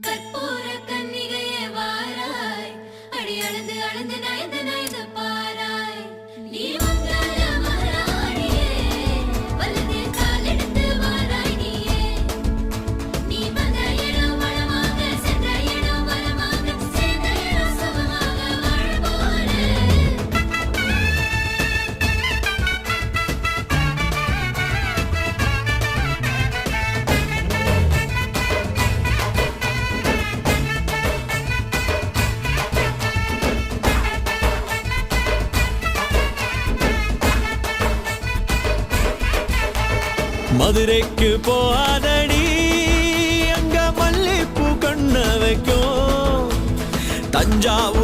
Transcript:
கற்பூர கன்னிகையே வாராய், அடி அளந்து அளந்து நயந்து நயந்து பாராய். நீ மங்கள மகாராணியே, வலது காலெடுத்து வாராய் நீயே. நீ வந்த இடம் வளமாக, சென்ற இடம் வளமாக, சேர்ந்த இடம் சுகமாக வாழ போறேன். மதுரைக்கு போகாதடி, அங்க மல்லிப்பூ கண்ண வைக்கும். தஞ்சாவூர்